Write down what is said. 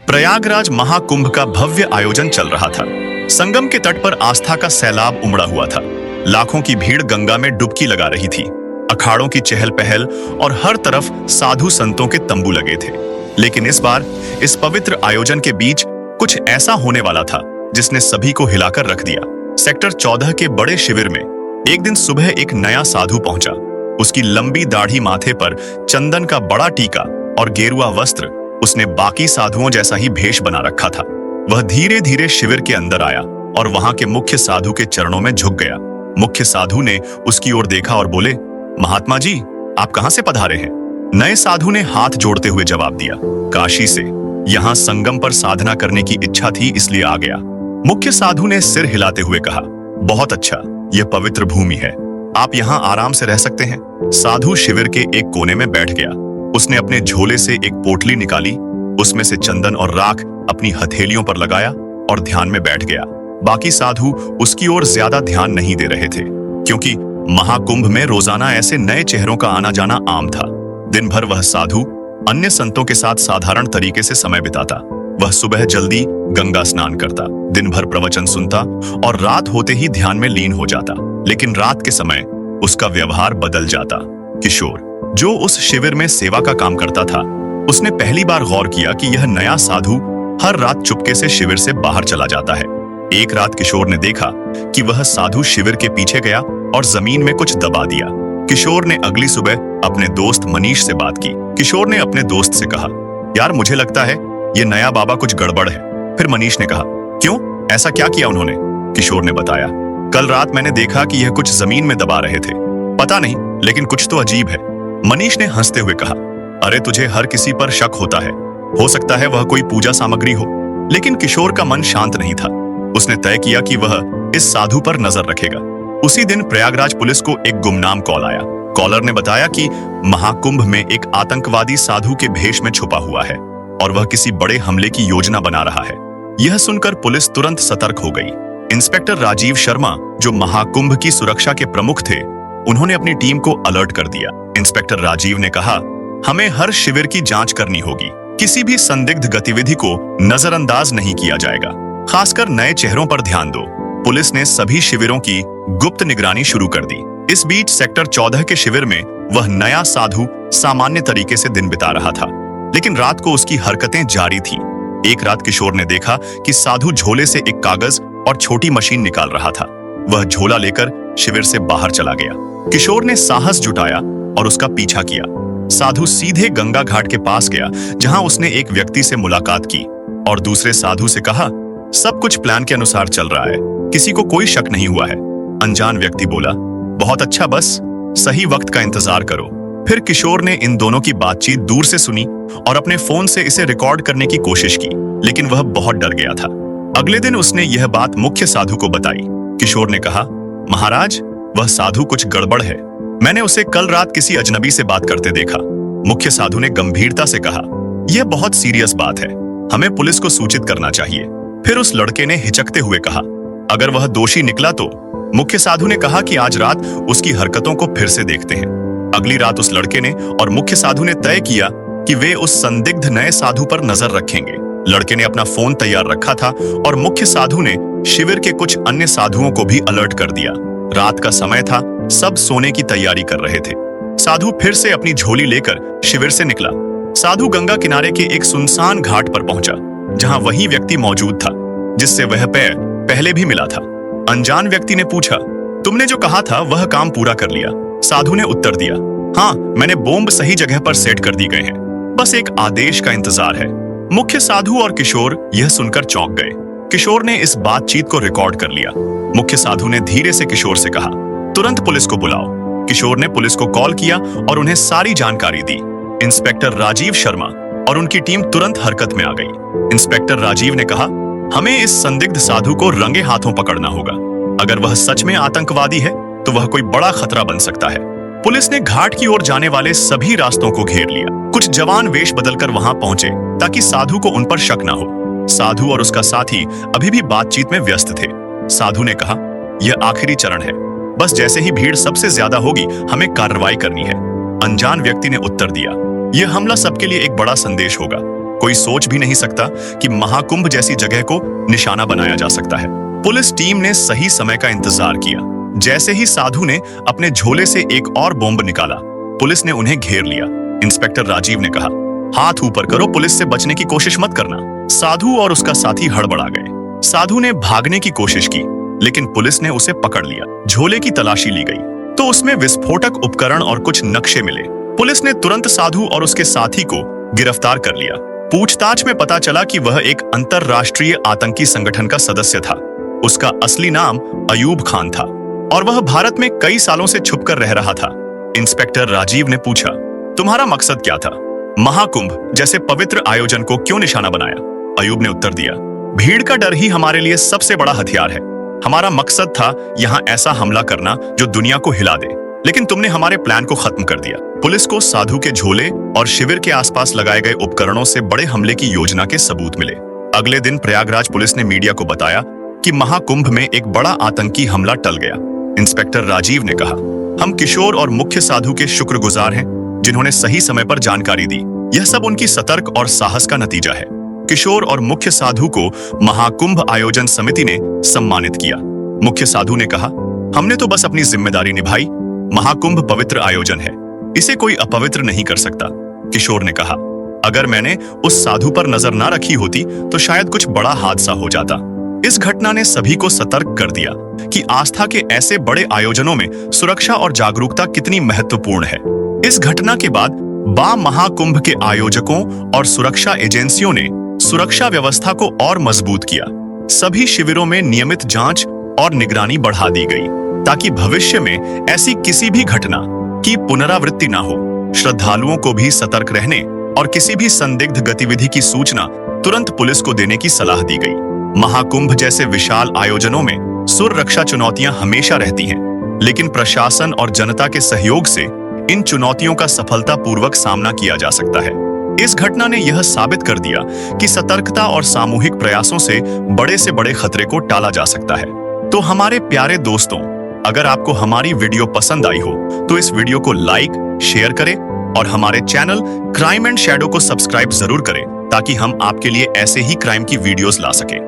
प्रयागराज महाकुंभ का भव्य आयोजन चल रहा था। संगम के तट पर आस्था का सैलाब उमड़ा हुआ था। लाखों की भीड़ गंगा में डुबकी लगा रही थी। अखाड़ों की चहल पहल और हर तरफ साधु संतों के तंबू लगे थे। लेकिन इस बार इस पवित्र आयोजन के बीच कुछ ऐसा होने वाला था जिसने सभी को हिलाकर रख दिया। सेक्टर 14 के बड़े शिविर में एक दिन सुबह एक नया साधु पहुंचा। उसकी लंबी दाढ़ी, माथे पर चंदन का बड़ा टीका और गेरुआ वस्त्र, उसने बाकी साधुओं जैसा ही भेष बना रखा था। वह धीरे धीरे शिविर के अंदर आया और वहां के मुख्य साधु के चरणों में झुक गया। मुख्य साधु ने उसकी ओर देखा और बोले, महात्मा जी, आप कहां से पधारे हैं? नए साधु ने हाथ जोड़ते हुए जवाब दिया, काशी से। यहाँ संगम पर साधना करने की इच्छा थी, इसलिए आ गया। मुख्य साधु ने सिर हिलाते हुए कहा, बहुत अच्छा, यह पवित्र भूमि है, आप यहाँ आराम से रह सकते हैं। साधु शिविर के एक कोने में बैठ गया। उसने अपने झोले से एक पोटली निकाली, उसमें से चंदन और राख अपनी हथेलियों पर लगाया और ध्यान में बैठ गया। बाकी साधु उसकी ओर ज्यादा ध्यान नहीं दे रहे थे, क्योंकि महाकुंभ में रोजाना ऐसे नए चेहरों का आना जाना आम था। दिन भर वह साधु अन्य संतों के साथ साधारण तरीके से समय बिताता। वह सुबह जल्दी गंगा स्नान करता, दिन भर प्रवचन सुनता और रात होते ही ध्यान में लीन हो जाता। लेकिन रात के समय उसका व्यवहार बदल जाता। किशोर, जो उस शिविर में सेवा का काम करता था, उसने पहली बार गौर किया कि यह नया साधु हर रात चुपके से शिविर से बाहर चला जाता है। एक रात किशोर ने देखा कि वह साधु शिविर के पीछे गया और जमीन में कुछ दबा दिया। किशोर ने अगली सुबह अपने दोस्त मनीष से बात की। किशोर ने अपने दोस्त से कहा, यार मुझे लगता है ये नया बाबा कुछ गड़बड़ है। फिर मनीष ने कहा, क्यों, ऐसा क्या किया उन्होंने? किशोर ने बताया, कल रात मैंने देखा कि यह कुछ जमीन में दबा रहे थे। पता नहीं, लेकिन कुछ तो अजीब है। मनीष ने हंसते हुए कहा, अरे तुझे हर किसी पर शक होता है, हो सकता है वह कोई पूजा सामग्री हो। लेकिन किशोर का मन शांत नहीं था। उसने तय किया कि वह इस साधु पर नजर रखेगा। उसी दिन प्रयागराज पुलिस को एक गुमनाम कॉल आया। कॉलर ने बताया कि महाकुंभ में एक आतंकवादी साधु के भेष में छुपा हुआ है और वह किसी बड़े हमले की योजना बना रहा है। यह सुनकर पुलिस तुरंत सतर्क हो गई। इंस्पेक्टर राजीव शर्मा, जो महाकुंभ की सुरक्षा के प्रमुख थे, उन्होंने अपनी टीम को अलर्ट कर दिया। इंस्पेक्टर राजीव ने कहा, हमें हर शिविर की जांच करनी होगी। किसी भी संदिग्ध गतिविधि को नजरअंदाज नहीं किया जाएगा, खासकर नए चेहरों पर ध्यान दो। पुलिस ने सभी शिविरों की गुप्त निगरानी शुरू कर दी। इस बीच सेक्टर 14 के शिविर में वह नया साधु सामान्य तरीके से दिन बिता रहा था, लेकिन रात को उसकी हरकतें जारी थीं। एक रात किशोर ने देखा कि साधु झोले से एक कागज और छोटी मशीन निकाल रहा था। वह झोला लेकर शिविर से बाहर चला गया। किशोर ने साहस जुटाया और उसका पीछा किया। साधु सीधे गंगा घाट के पास गया, जहां उसने एक व्यक्ति से मुलाकात की और दूसरे साधु से कहा, सब कुछ प्लान के अनुसार चल रहा है, किसी को कोई शक नहीं हुआ है। अनजान व्यक्ति बोला, बहुत अच्छा, बस सही वक्त का इंतजार करो। फिर किशोर ने इन दोनों की बातचीत दूर से सुनी और अपने फोन से इसे रिकॉर्ड करने की कोशिश की, लेकिन वह बहुत डर गया था। अगले दिन उसने यह बात मुख्य साधु को बताई। किशोर ने कहा, महाराज, वह साधु कुछ गड़बड़ है, मैंने उसे कल रात किसी अजनबी से बात करते देखा। मुख्य साधु ने गंभीरता से कहा, यह बहुत सीरियस बात है, हमें पुलिस को सूचित करना चाहिए। फिर उस लड़के ने हिचकते हुए कहा, अगर वह दोषी निकला तो? मुख्य साधु ने कहा कि आज रात उसकी हरकतों को फिर से देखते हैं। अगली रात उस लड़के ने और मुख्य साधु ने तय किया कि वे उस संदिग्ध नए साधु पर नजर रखेंगे। लड़के ने अपना फोन तैयार रखा था और मुख्य साधु ने शिविर के कुछ अन्य साधुओं को भी अलर्ट कर दिया। रात का समय था, सब सोने की तैयारी कर रहे थे। साधु फिर से अपनी झोली लेकर शिविर से निकला। साधु गंगा किनारे के एक सुनसान घाट पर पहुंचा, जहां वही व्यक्ति मौजूद था जिससे वह पहले भी मिला था। अनजान व्यक्ति ने पूछा, तुमने जो कहा था वह काम पूरा कर लिया? साधु ने उत्तर दिया, हाँ, मैंने बॉम्ब सही जगह पर सेट कर दी गए हैं, बस एक आदेश का इंतजार है। मुख्य साधु और किशोर यह सुनकर चौंक गए। किशोर ने इस बातचीत को रिकॉर्ड कर लिया। मुख्य साधु ने धीरे से किशोर से कहा, तुरंत पुलिस को बुलाओ। किशोर ने पुलिस को कॉल किया और उन्हें सारी जानकारी दी। इंस्पेक्टर राजीव शर्मा और उनकी टीम तुरंत हरकत में आ गई। इंस्पेक्टर राजीव ने कहा, हमें इस संदिग्ध साधु को रंगे हाथों पकड़ना होगा। अगर वह सच में आतंकवादी है तो वह कोई बड़ा खतरा बन सकता है। पुलिस ने घाट की ओर जाने वाले सभी रास्तों को घेर लिया। कुछ जवान वेश बदलकर वहां पहुंचे ताकि साधु को उन पर शक न हो। साधु और उसका साथी अभी भी बातचीत में व्यस्त थे। साधु ने कहा, यह आखिरी चरण है, बस जैसे ही भीड़ सबसे ज्यादा होगी हमें कार्रवाई करनी है। अनजान व्यक्ति ने उत्तर दिया, यह हमला सबके लिए एक बड़ा संदेश होगा। कोई सोच भी नहीं सकता कि महाकुंभ जैसी जगह को निशाना बनाया जा सकता है। पुलिस टीम ने सही समय का इंतजार किया। जैसे ही साधु ने अपने झोले से एक और बॉम्ब निकाला, पुलिस ने उन्हें घेर लिया। इंस्पेक्टर राजीव ने कहा, हाथ ऊपर करो, पुलिस से बचने की कोशिश मत करना। साधु और उसका साथी हड़बड़ा गए। साधु ने भागने की कोशिश की, लेकिन पुलिस ने उसे पकड़ लिया। झोले की तलाशी ली गई तो उसमें विस्फोटक उपकरण और कुछ नक्शे मिले। पुलिस ने तुरंत साधु और उसके साथी को गिरफ्तार कर लिया। पूछताछ में पता चला कि वह एक अंतरराष्ट्रीय आतंकी संगठन का सदस्य था। उसका असली नाम अयूब खान था और वह भारत में कई सालों से छुपकर रह रहा था। इंस्पेक्टर राजीव ने पूछा, तुम्हारा मकसद क्या था? महाकुंभ जैसे पवित्र आयोजन को क्यों निशाना बनाया? अयूब ने उत्तर दिया, भीड़ का डर ही हमारे लिए सबसे बड़ा हथियार है। हमारा मकसद था यहाँ ऐसा हमला करना जो दुनिया को हिला दे, लेकिन तुमने हमारे प्लान को खत्म कर दिया। पुलिस को साधु के झोले और शिविर के आसपास लगाए गए उपकरणों से बड़े हमले की योजना के सबूत मिले। अगले दिन प्रयागराज पुलिस ने मीडिया को बताया कि महाकुंभ में एक बड़ा आतंकी हमला टल गया। इंस्पेक्टर राजीव ने कहा, हम किशोर और मुख्य साधु के शुक्रगुजार हैं, जिन्होंने सही समय पर जानकारी दी। यह सब उनकी सतर्क और साहस का नतीजा है। किशोर और मुख्य साधु को महाकुंभ आयोजन समिति ने सम्मानित किया। मुख्य साधु ने कहा, हमने तो बस अपनी जिम्मेदारी निभाई। महाकुंभ पवित्र आयोजन है, इसे कोई अपवित्र नहीं कर सकता। किशोर ने कहा, अगर मैंने उस साधु पर नजर ना रखी होती तो शायद कुछ बड़ा हादसा हो जाता। इस घटना ने सभी को सतर्क कर दिया कि आस्था के ऐसे बड़े आयोजनों में सुरक्षा और जागरूकता कितनी महत्वपूर्ण है। इस घटना के बाद महाकुंभ के आयोजकों और सुरक्षा एजेंसियों ने सुरक्षा व्यवस्था को और मजबूत किया। सभी शिविरों में नियमित जांच और निगरानी बढ़ा दी गई ताकि भविष्य में ऐसी किसी भी घटना की पुनरावृत्ति ना हो। श्रद्धालुओं को भी सतर्क रहने और किसी भी संदिग्ध गतिविधि की सूचना तुरंत पुलिस को देने की सलाह दी गई। महाकुंभ जैसे विशाल आयोजनों में सुरक्षा चुनौतियां हमेशा रहती हैं, लेकिन प्रशासन और जनता के सहयोग से इन चुनौतियों का सफलतापूर्वक सामना किया जा सकता है। इस घटना ने यह साबित कर दिया कि सतर्कता और सामूहिक प्रयासों से बड़े खतरे को टाला जा सकता है। तो हमारे प्यारे दोस्तों, अगर आपको हमारी वीडियो पसंद आई हो तो इस वीडियो को लाइक, शेयर करें और हमारे चैनल क्राइम एंड शैडो को सब्सक्राइब जरूर करें ताकि हम आपके लिए ऐसे ही क्राइम की वीडियोस ला सकें।